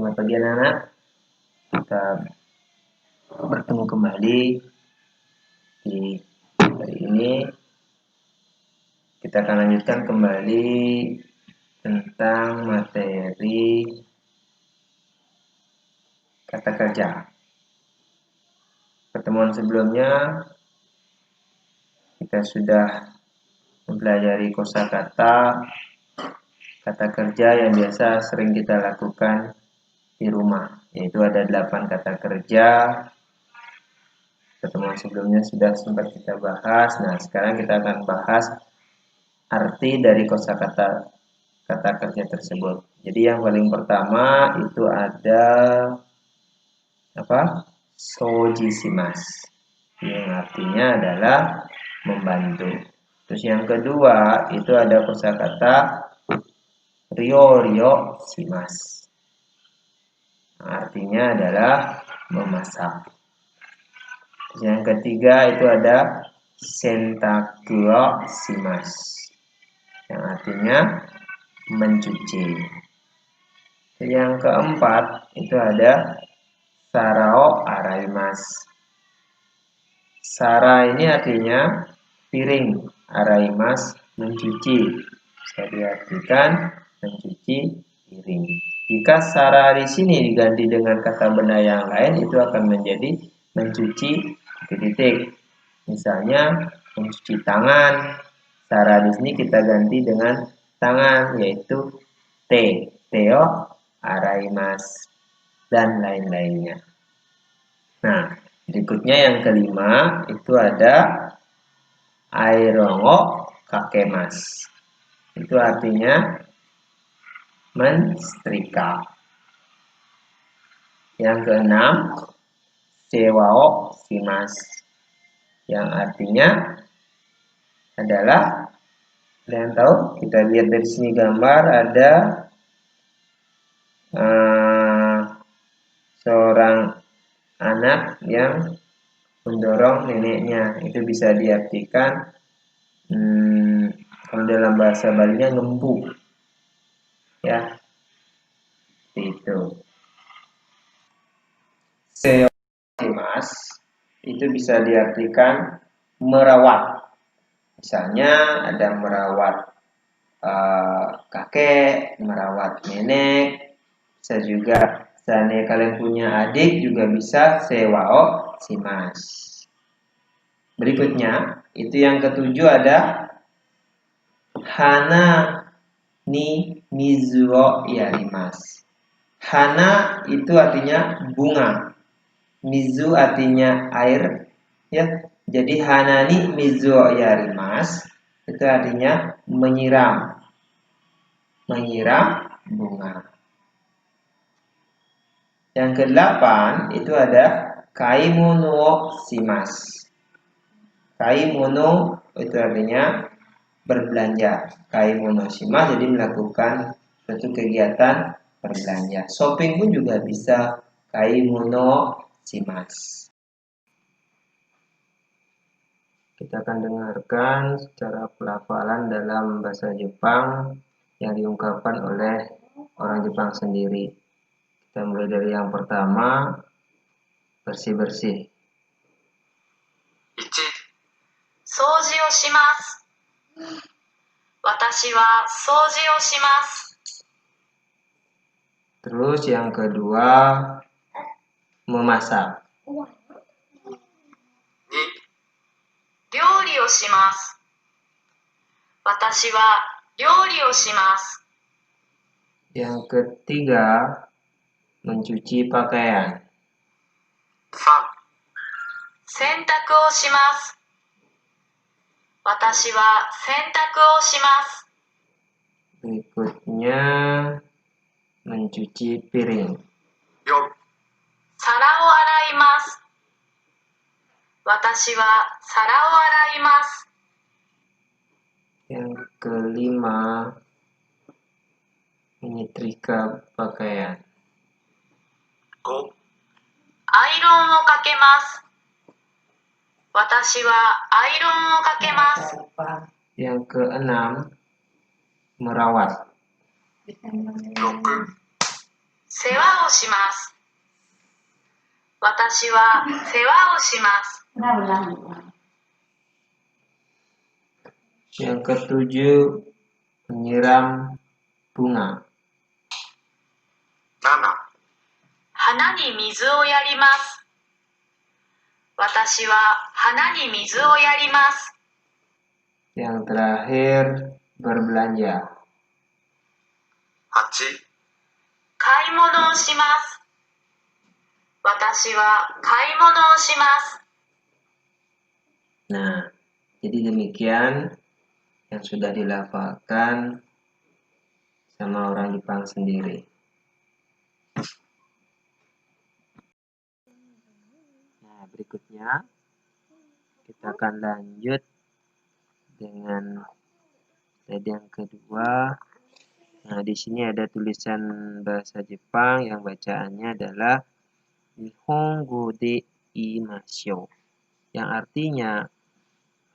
Selamat pagi anak-anak. Kita bertemu kembali di hari ini. Kita akan lanjutkan kembali tentang materi kata kerja. Pertemuan sebelumnya kita sudah mempelajari kosakata kata kerja yang biasa sering kita lakukan di rumah, yaitu ada 8 kata kerja. Pertemuan sebelumnya sudah sempat kita bahas. Nah, sekarang kita akan bahas arti dari kosakata kata kerja tersebut. Jadi yang paling pertama itu ada apa? Sojisimas, yang artinya adalah membantu. Terus yang kedua itu ada kosakata ryo simas. Artinya adalah memasak. Terus yang ketiga itu ada sentakuo simas, yang artinya mencuci. Yang keempat itu ada sarao araimas. Sara ini artinya piring, araimas mencuci. Bisa diartikan mencuci piring. Jika sara di sini diganti dengan kata benda yang lain, itu akan menjadi mencuci titik. Misalnya mencuci tangan. Sara di sini kita ganti dengan tangan, yaitu teo araimas dan lain-lainnya. Nah, berikutnya yang kelima itu ada airongo kakemas. Itu artinya mensetrika. Yang keenam, sewao simas, yang artinya adalah, kalian tahu, kita lihat dari sini gambar ada seorang anak yang mendorong neneknya. Itu bisa diartikan kalau dalam bahasa Balinya ngempuk, ya, itu. Sewasimas itu bisa diartikan merawat. Misalnya ada merawat kakek, merawat nenek. Bisa juga, misalnya kalian punya adik juga bisa sewao simas. Berikutnya, itu yang ketujuh ada hana ni mizuo yarimas. Hana itu artinya bunga. Mizu artinya air, ya. Jadi hana ni mizuo yarimas itu artinya menyiram. Menyiram bunga. Yang kedelapan itu ada kaimono shimas. Kaimono itu artinya berbelanja. Kaimono shimas jadi melakukan suatu kegiatan berbelanja. Shopping pun juga bisa kaimono shimas. Kita akan dengarkan secara pelafalan dalam bahasa Jepang yang diungkapkan oleh orang Jepang sendiri. Kita mulai dari yang pertama, bersih-bersih. 掃除をします。私は掃除をします。 Terus yang kedua, memasak. 料理をします。私は料理をします。 Yang ketiga, mencuci pakaian. 3. 洗濯をします。私は洗濯をします。 Berikutnya, mencuci piring. 4. 皿を洗います。私は皿を洗います。 Yang kelima, menyetrika pakaian. 5. アイロンをかけます。私はアイロンをかけます。 Yang keenam, merawat. 6. 世話をします。私は世話をします。 Yang ketujuh, menyiram bunga. 7. 花に水をやります。私は花に水をやります。 Yang terakhir, berbelanja. 8. 買い物をします。私は買い物をします。 Nah, jadi demikian yang sudah dilafalkan sama orang Jepang sendiri. Nah, berikutnya kita akan lanjut dengan slide yang kedua. Nah, di sini ada tulisan bahasa Jepang yang bacaannya adalah Nihongo de imashou, yang artinya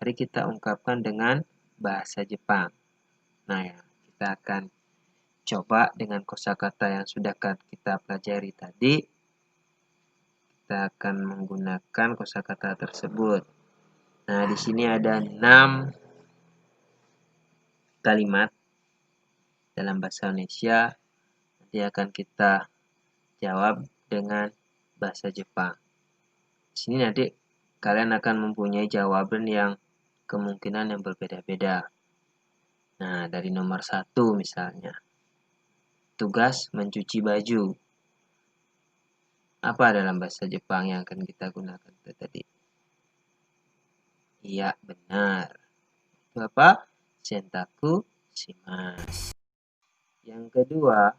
mari kita ungkapkan dengan bahasa Jepang. Nah, ya, kita akan coba dengan kosakata yang sudah kita pelajari tadi. Kita akan menggunakan kosakata tersebut. Nah, di sini ada 6 kalimat dalam bahasa Indonesia. Nanti akan kita jawab dengan bahasa Jepang. Di sini nanti kalian akan mempunyai jawaban yang kemungkinan yang berbeda-beda. Nah, dari nomor 1 misalnya. Tugas mencuci baju. Apa dalam bahasa Jepang yang akan kita gunakan itu tadi? Iya, benar. Itu apa? Sentaku shimasu. Yang kedua,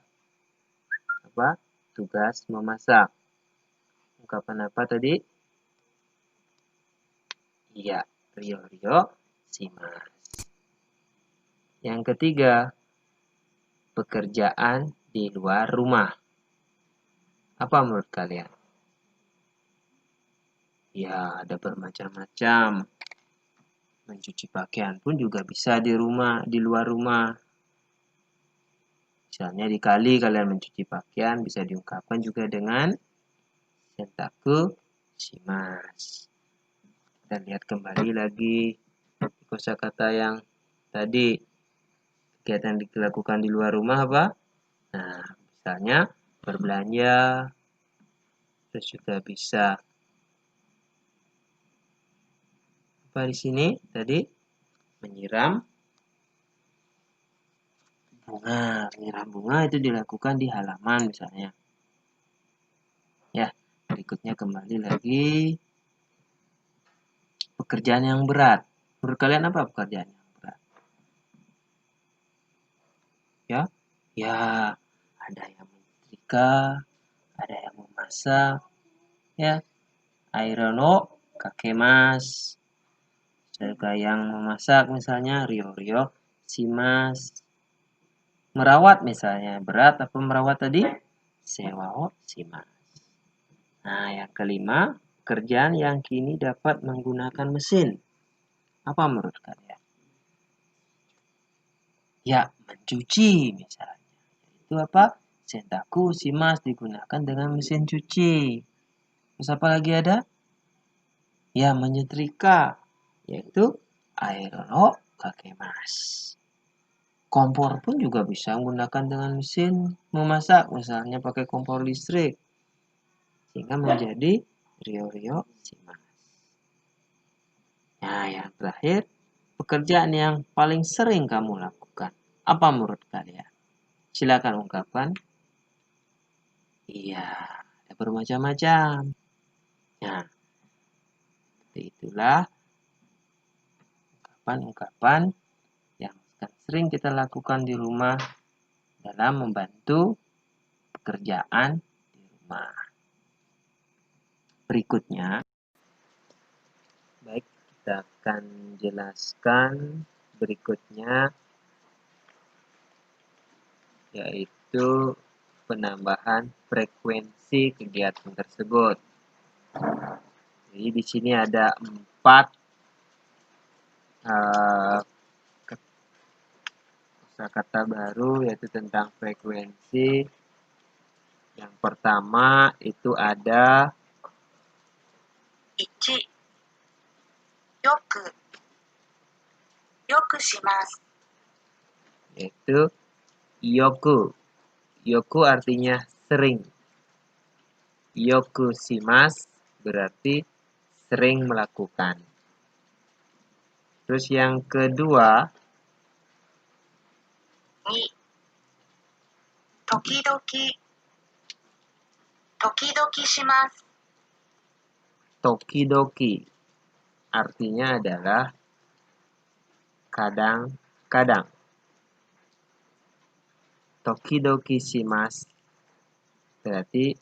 apa? Tugas memasak. Ungkapan apa tadi? Iya, ryo shimasu. Yang ketiga, pekerjaan di luar rumah. Apa menurut kalian? Ya, ada bermacam-macam. Mencuci pakaian pun juga bisa di rumah, di luar rumah. Misalnya di kali kalian mencuci pakaian bisa diungkapkan juga dengan sentaku shimasu. Kita lihat kembali lagi kosakata yang tadi. Kegiatan dilakukan di luar rumah apa? Nah, misalnya berbelanja, terus juga bisa apa di sini tadi? Menyiram bunga. Menyiram bunga itu dilakukan di halaman misalnya. Ya, berikutnya kembali lagi. Pekerjaan yang berat. Menurut kalian apa pekerjaan yang berat? Ya, ada yang menyetrika, ada yang memasak, ya. Airono kakemasu. Juga yang memasak misalnya ryo shimasu. Merawat misalnya, berat apa merawat tadi? Sewa shimasu. Nah, yang kelima, pekerjaan yang kini dapat menggunakan mesin. Apa menurut kalian? Ya, mencuci misalnya. Itu apa? Sentaku shimasu digunakan dengan mesin cuci. Terus apa lagi ada? Ya, menyetrika. Yaitu airono kakemasu. Kompor pun juga bisa menggunakan dengan mesin memasak, misalnya pakai kompor listrik. Sehingga menjadi ryo shimasu. Nah, yang terakhir, pekerjaan yang paling sering kamu lakukan. Apa menurut kalian? Silakan ungkapkan. Iya, ada bermacam-macam. Nah, itulah ungkapan-ungkapan yang sering kita lakukan di rumah dalam membantu pekerjaan di rumah. Berikutnya, baik, kita akan jelaskan berikutnya, yaitu penambahan frekuensi kegiatan tersebut. Jadi di sini ada 4 kosakata baru, yaitu tentang frekuensi. Yang pertama itu ada 1、よくします。 yaitu yoku. Yoku artinya sering. Yoku shimasu berarti sering melakukan. Terus yang kedua 2、時々します。 tokidoki artinya adalah kadang-kadang. Tokidoki shimasu berarti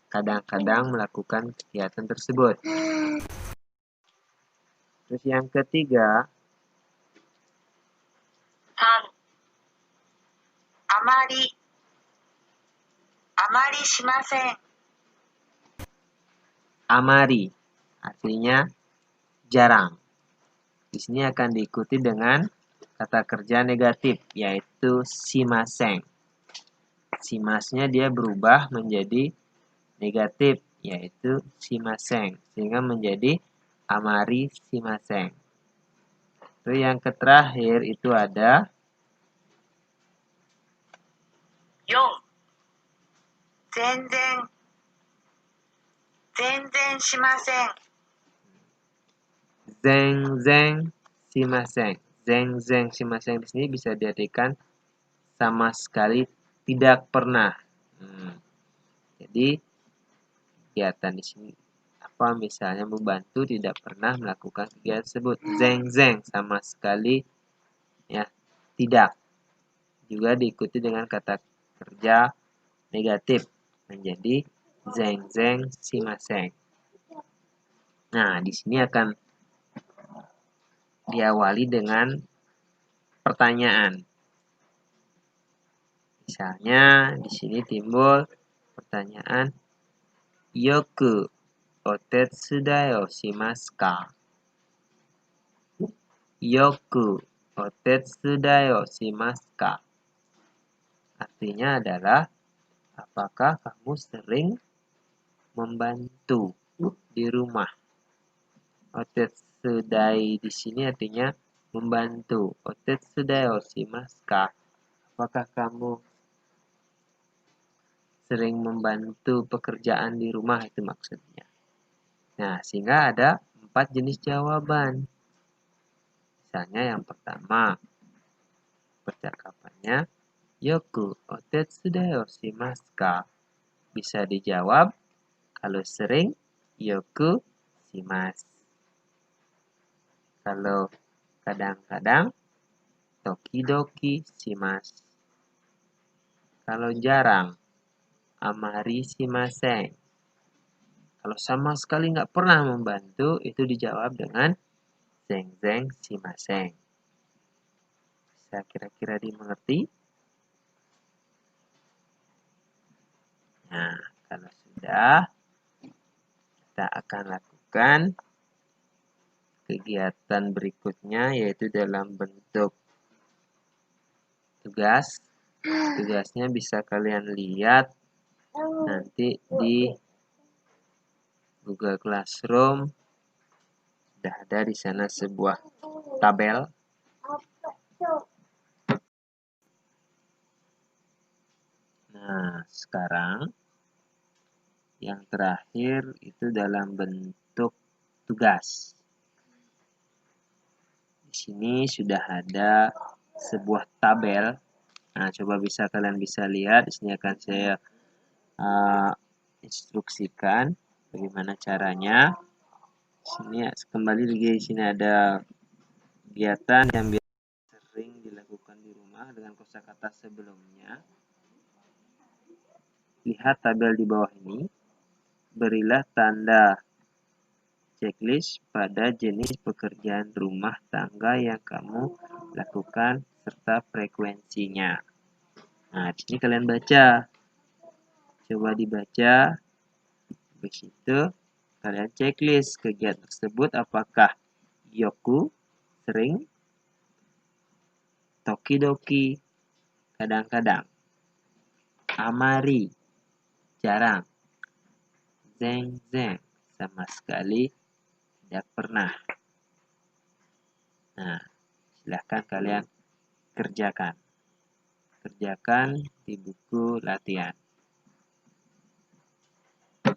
kadang-kadang melakukan kegiatan tersebut. Terus yang ketiga 3、あまりしません。 amari artinya jarang. Di sini akan diikuti dengan kata kerja negatif yaitu shimasen. Shimasnya dia berubah menjadi negatif yaitu shimasen sehingga menjadi amari shimasen. Terus yang terakhir itu ada 4、全然しません。 zeng shimasen. Zeng shimasen di sini bisa diartikan sama sekali tidak pernah. Jadi kegiatan di sini apa misalnya membantu tidak pernah melakukan kegiatan tersebut. Zeng sama sekali ya tidak. Juga diikuti dengan kata kerja negatif menjadi zeng shimasen. Nah, di sini akan diawali dengan pertanyaan. Misalnya di sini timbul pertanyaan yoku otetsudai o shimasu ka? Yoku otetsudai o shimasu ka? Artinya adalah apakah kamu sering membantu di rumah? Otetsudai di sini artinya membantu. Otetsudai o shimasu ka? Apakah kamu sering membantu pekerjaan di rumah, itu maksudnya. Nah, sehingga ada 4 jenis jawaban. Misalnya yang pertama, percakapannya yoku otetsudai o shimasu ka? Bisa dijawab kalau sering yoku shimasu. Kalau kadang-kadang tokidoki shimasu. Kalau jarang amari shimasen. Kalau sama sekali nggak pernah membantu, itu dijawab dengan zeng shimasen. Bisa kira-kira dimengerti? Nah, kalau sudah, kita akan lakukan kegiatan berikutnya, yaitu dalam bentuk tugas. Tugasnya bisa kalian lihat nanti di Google Classroom. Sudah ada di sana sebuah tabel. Nah, sekarang yang terakhir itu dalam bentuk tugas. Di sini sudah ada sebuah tabel. Nah, coba kalian bisa lihat. Di sini akan saya instruksikan bagaimana caranya. Sini kembali lagi, di sini ada kegiatan yang biasa sering dilakukan di rumah dengan kosakata sebelumnya. Lihat tabel di bawah ini. Berilah tanda checklist pada jenis pekerjaan rumah tangga yang kamu lakukan serta frekuensinya. Nah, di sini kalian baca. Coba dibaca. Habis itu kalian checklist kegiatan tersebut apakah yoku, sering, tokidoki, kadang-kadang, amari, jarang. Zeng zeng, sama sekali tidak pernah. Nah, silahkan kalian kerjakan. Kerjakan di buku latihan.